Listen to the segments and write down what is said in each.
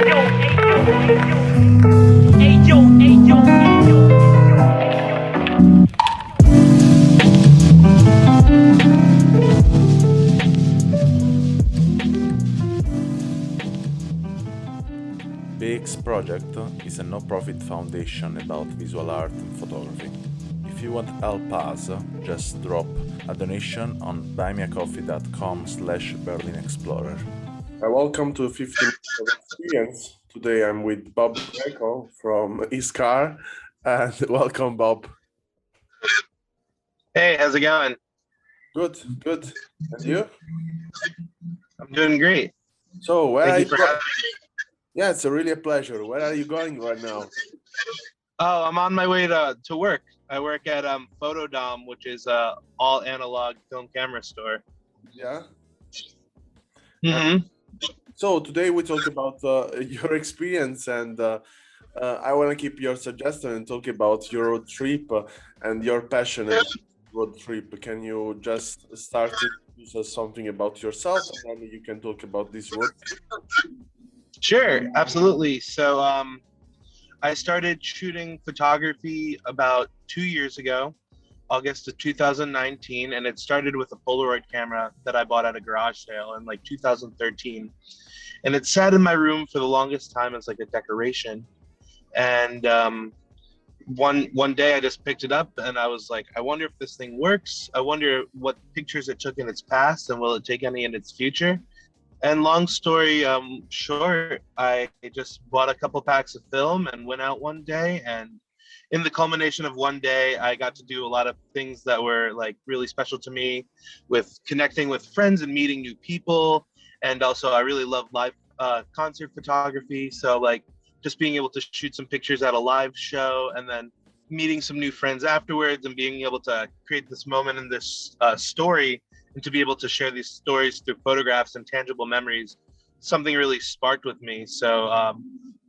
BEEX project is a no-profit foundation about visual art and photography. If you want to help us, just drop a donation on buymeacoffee.com/BerlinExplorer. Welcome to 15 Minutes of Experience. Today I'm with Bob Greco from Iscar, and welcome, Bob. Hey, how's it going? Good, good. And you? I'm doing great. So where Thank are you you for having me. Yeah, it's really a pleasure. Where are you going right now? Oh, I'm on my way to work. I work at Photodom, which is a all analog film camera store. Yeah. Mm-hmm. So today we talk about your experience, and I want to keep your suggestion and talk about your road trip and your passion about road trip. Can you just start to use something about yourself, and then you can talk about this road trip? Sure, absolutely. So I started shooting photography about 2 years ago, August of 2019, and it started with a Polaroid camera that I bought at a garage sale in like 2013. And it sat in my room for the longest time as like a decoration. And one day I just picked it up and I was like, I wonder if this thing works. I wonder what pictures it took in its past and will it take any in its future. And long story short, I just bought a couple packs of film and went out one day. And in the culmination of one day, I got to do a lot of things that were like really special to me, with connecting with friends and meeting new people. And also I really love live concert photography. So like just being able to shoot some pictures at a live show and then meeting some new friends afterwards and being able to create this moment in this story, and to be able to share these stories through photographs and tangible memories, something really sparked with me. So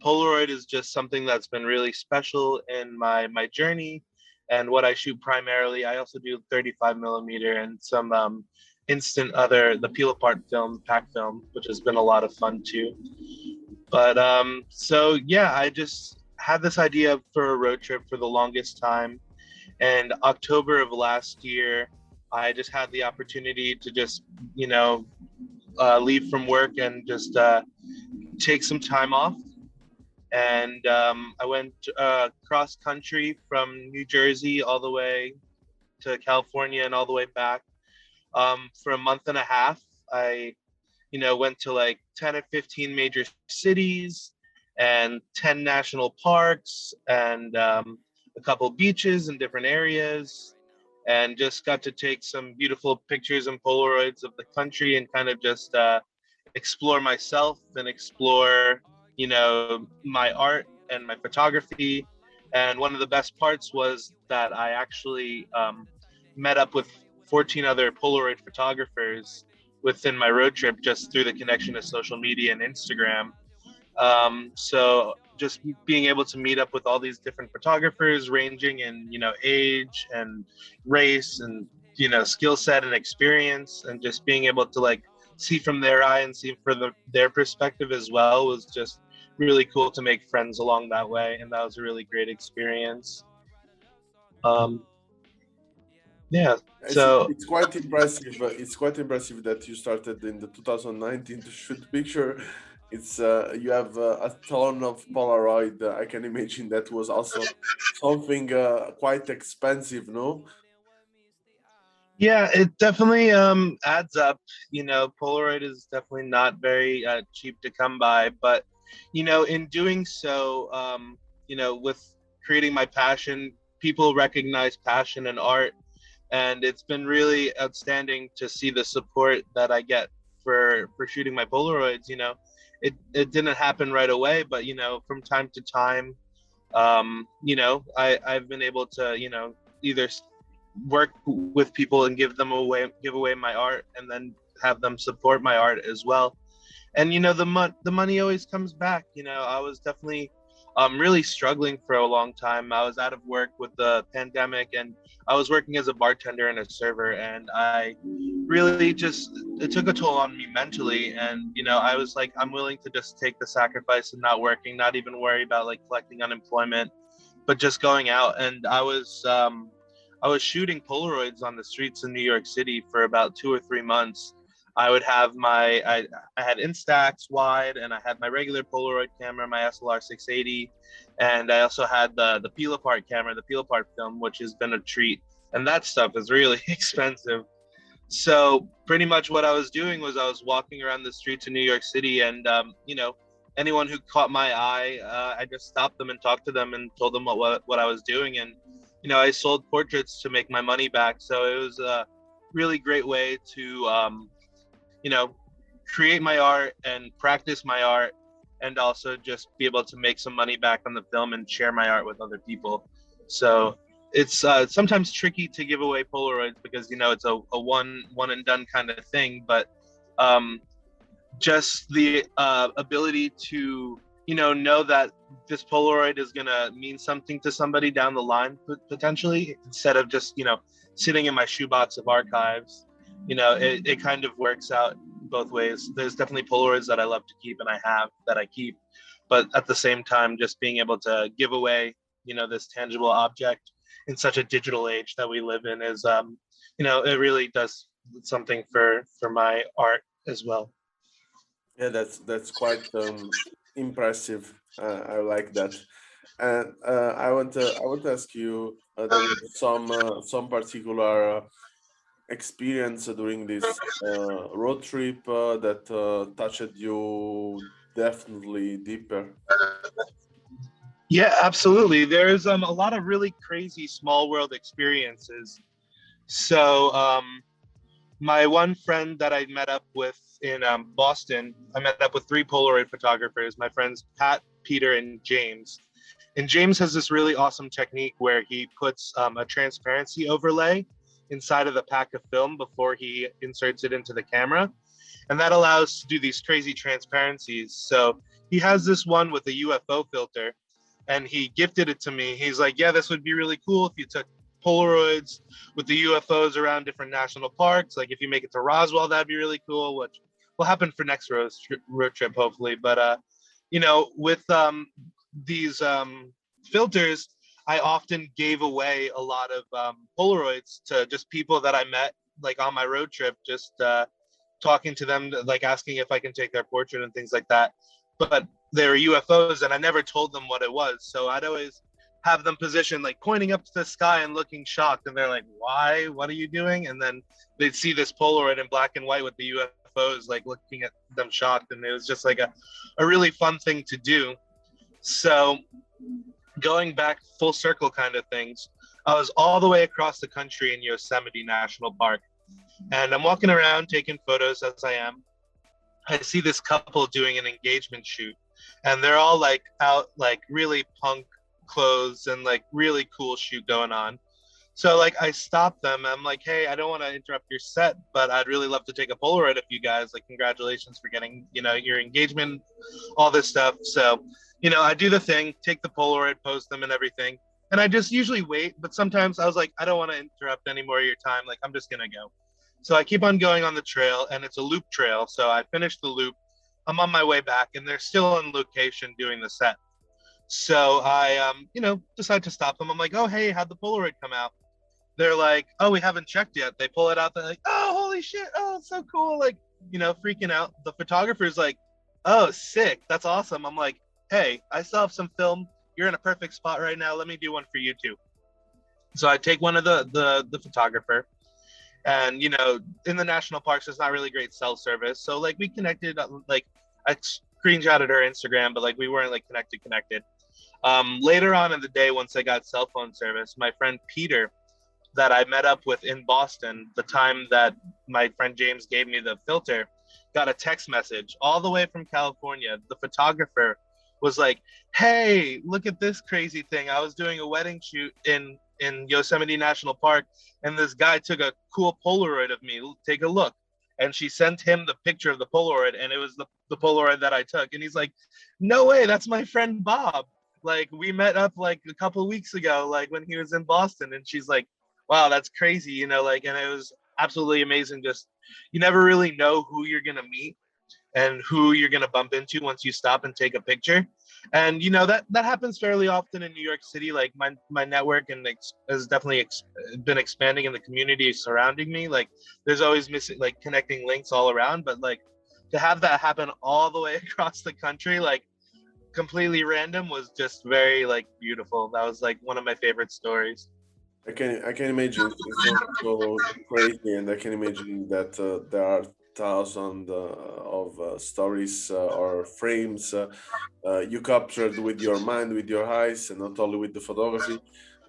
Polaroid is just something that's been really special in my journey and what I shoot primarily. I also do 35 millimeter and some the peel apart film, pack film, which has been a lot of fun too. But so yeah, I just had this idea for a road trip for the longest time. And October of last year, I just had the opportunity to just, leave from work and just take some time off. And I went cross country from New Jersey all the way to California and all the way back. For a month and a half, I, went to like 10 or 15 major cities and 10 national parks and a couple beaches in different areas, and just got to take some beautiful pictures and Polaroids of the country and kind of just explore myself and explore, my art and my photography. And one of the best parts was that I actually met up with 14 other Polaroid photographers within my road trip, just through the connection of social media and Instagram. So just being able to meet up with all these different photographers ranging in, age and race and, skill set and experience, and just being able to like see from their eye and see from their perspective as well was just really cool to make friends along that way. And that was a really great experience. Yeah, so It's quite impressive. It's quite impressive that you started in the 2019 to shoot picture. It's you have a ton of Polaroid. I can imagine that was also something quite expensive, no? yeah, it definitely adds up. Polaroid is definitely not very cheap to come by, but in doing so, with creating my passion, people recognize passion and art, and it's been really outstanding to see the support that I get for shooting my Polaroids. It didn't happen right away, but from time to time, I've been able to either work with people and give away my art, and then have them support my art as well. And the money always comes back. really struggling for a long time. I was out of work with the pandemic, and I was working as a bartender and a server, and I really just, it took a toll on me mentally. And I was like, I'm willing to just take the sacrifice of not working, not even worry about like collecting unemployment, but just going out. And I was shooting Polaroids on the streets in New York City for about 2 or 3 months. I would have I had Instax wide, and I had my regular Polaroid camera, my SLR 680, and I also had the peel apart camera, the peel apart film, which has been a treat. And that stuff is really expensive. So pretty much what I was doing was I was walking around the streets of New York City, and anyone who caught my eye, I just stopped them and talked to them and told them what I was doing. And I sold portraits to make my money back. So it was a really great way to you know create my art and practice my art, and also just be able to make some money back on the film and share my art with other people. So it's sometimes tricky to give away Polaroids because it's a one and done kind of thing, but um, just the ability to know that this Polaroid is gonna mean something to somebody down the line potentially, instead of just sitting in my shoebox of archives. It kind of works out both ways. There's definitely Polaroids that I love to keep and I have that I keep, but at the same time, just being able to give away this tangible object in such a digital age that we live in is it really does something for my art as well. Yeah, that's quite impressive. I like that. And I want to ask you, there was some particular experience during this road trip that touched you definitely deeper. Yeah, absolutely. There's a lot of really crazy small world experiences. So my one friend that I met up with in Boston, I met up with three Polaroid photographers, my friends Pat, Peter, and James. And James has this really awesome technique where he puts a transparency overlay inside of the pack of film before he inserts it into the camera. And that allows to do these crazy transparencies. So he has this one with a UFO filter, and he gifted it to me. He's like, yeah, this would be really cool if you took Polaroids with the UFOs around different national parks. Like if you make it to Roswell, that'd be really cool, which will happen for next road trip, hopefully. But, with these filters, I often gave away a lot of Polaroids to just people that I met, like on my road trip, just talking to them, like asking if I can take their portrait and things like that. But they were UFOs, and I never told them what it was. So I'd always have them positioned, like pointing up to the sky and looking shocked. And they're like, why? What are you doing? And then they'd see this Polaroid in black and white with the UFOs, like looking at them shocked. And it was just like a really fun thing to do. So going back full circle kind of things, I was all the way across the country in Yosemite National Park. And I'm walking around taking photos as I am. I see this couple doing an engagement shoot, and they're all like out, like really punk clothes and like really cool shoot going on. So like I stopped them. I'm like, hey, I don't want to interrupt your set, but I'd really love to take a Polaroid of you guys. Like, congratulations for getting, your engagement, all this stuff. So, I do the thing, take the Polaroid, post them and everything. And I just usually wait, but sometimes I was like, I don't want to interrupt any more of your time. Like, I'm just gonna go. So I keep on going on the trail, and it's a loop trail. So I finish the loop. I'm on my way back, and they're still on location doing the set. So I, decide to stop them. I'm like, oh, hey, how'd the Polaroid come out? They're like, oh, we haven't checked yet. They pull it out. They're like, oh, holy shit. Oh, it's so cool. Like, freaking out. The photographer's like, oh, sick. That's awesome. I'm like, hey, I still have some film. You're in a perfect spot right now. Let me do one for you too. So I take one of the photographer. And in the national parks, there's not really great cell service, so like we connected, like I screenshotted her Instagram, but like we weren't like connected. Later on in the day, once I got cell phone service, my friend Peter that I met up with in Boston, the time that my friend James gave me the filter, got a text message all the way from California. The photographer was like, hey, look at this crazy thing. I was doing a wedding shoot in Yosemite National Park, and this guy took a cool Polaroid of me. Take a look. And she sent him the picture of the Polaroid, and it was the Polaroid that I took. And he's like, no way, that's my friend Bob. like we met up like a couple weeks ago, like when he was in Boston, and she's like, wow, that's crazy, like, and it was absolutely amazing. Just you never really know who you're gonna meet and who you're going to bump into once you stop and take a picture. And that happens fairly often in New York City. Like my network and has definitely been expanding in the community surrounding me. Like there's always missing like connecting links all around, but like to have that happen all the way across the country, like completely random, was just very like beautiful. That was like one of my favorite stories. I can imagine it's so crazy, and I can imagine that there are thousands of stories or frames you captured with your mind, with your eyes, and not only with the photography.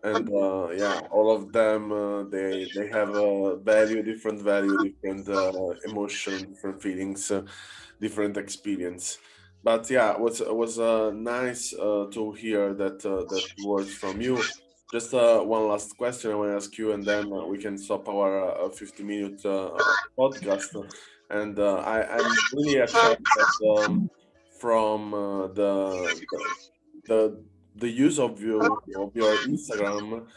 And yeah, all of them they have a value, different value, different emotion, different feelings, different experience. But yeah, it was nice to hear that words from you. Just one last question I want to ask you, and then we can stop our 50-minute podcast. And I'm really excited from the the use of your Instagram,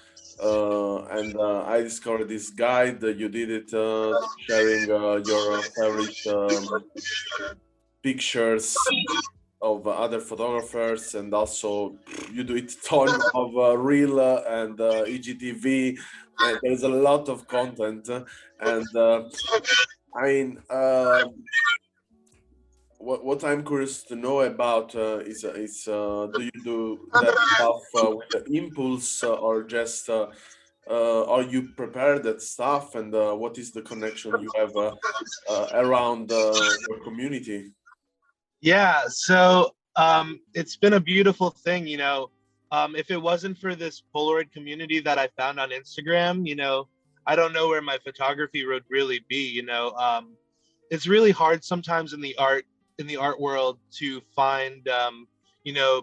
and I discovered this guide that you did it sharing your favorite pictures of other photographers, and also you do it ton of reel and EGTV, and there's a lot of content, and I mean, what I'm curious to know about do you do that stuff with the impulse, or just or you prepare that stuff, and what is the connection you have around your community? Yeah, so it's been a beautiful thing, if it wasn't for this Polaroid community that I found on Instagram, I don't know where my photography would really be. It's really hard sometimes in the art world to find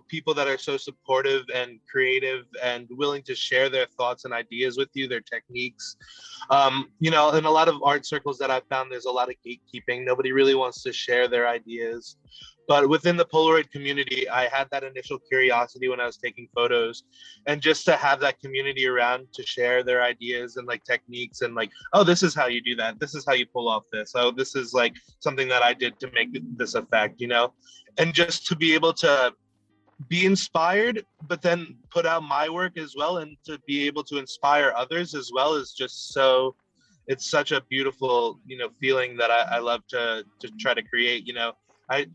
people that are so supportive and creative and willing to share their thoughts and ideas with you, their techniques. In a lot of art circles that I've found, there's a lot of gatekeeping. Nobody really wants to share their ideas. But within the Polaroid community, I had that initial curiosity when I was taking photos, and just to have that community around to share their ideas and like techniques, and like, oh, this is how you do that. This is how you pull off this. Oh, this is like something that I did to make this effect, and just to be able to be inspired, but then put out my work as well, and to be able to inspire others as well, is just so, it's such a beautiful, feeling that I love to try to create.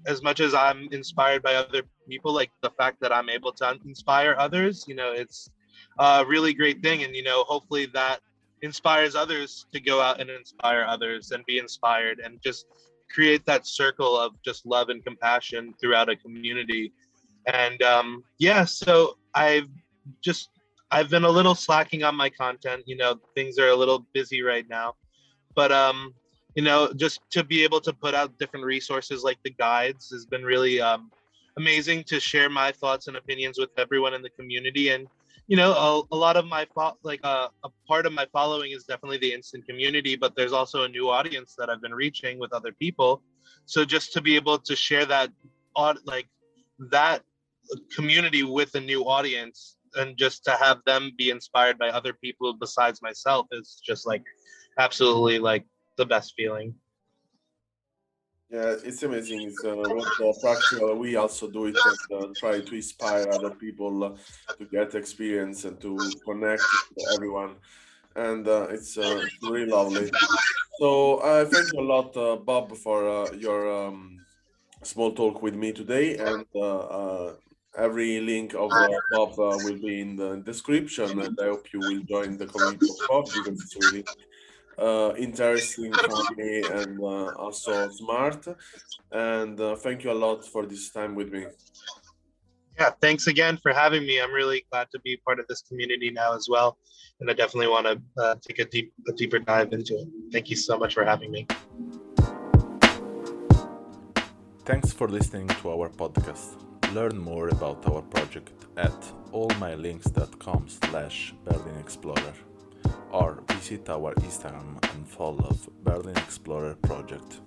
As much as I'm inspired by other people, like the fact that I'm able to inspire others, it's a really great thing. And, hopefully that inspires others to go out and inspire others and be inspired, and just create that circle of just love and compassion throughout a community. And yeah, so I've been a little slacking on my content. Things are a little busy right now, but just to be able to put out different resources like the guides has been really amazing, to share my thoughts and opinions with everyone in the community. And a lot of a part of my following is definitely the instant community, but there's also a new audience that I've been reaching with other people. So just to be able to share that community with a new audience, and just to have them be inspired by other people besides myself, is just like absolutely like the best feeling. Yeah, it's amazing. It's what practical we also do it, and try to inspire other people to get experience and to connect with everyone, and it's really lovely. So I thank you a lot, Bob, for your small talk with me today, and every link of Bob will be in the description, and I hope you will join the community of Bob, because it's really interesting, funny, and also smart. And thank you a lot for this time with me. Yeah, thanks again for having me. I'm really glad to be part of this community now as well, and I definitely want to take a deeper dive into it. Thank you so much for having me. Thanks for listening to our podcast. Learn more about our project at allmylinks.com/BerlinExplorer, or visit our Instagram and follow BerlinExplorer project.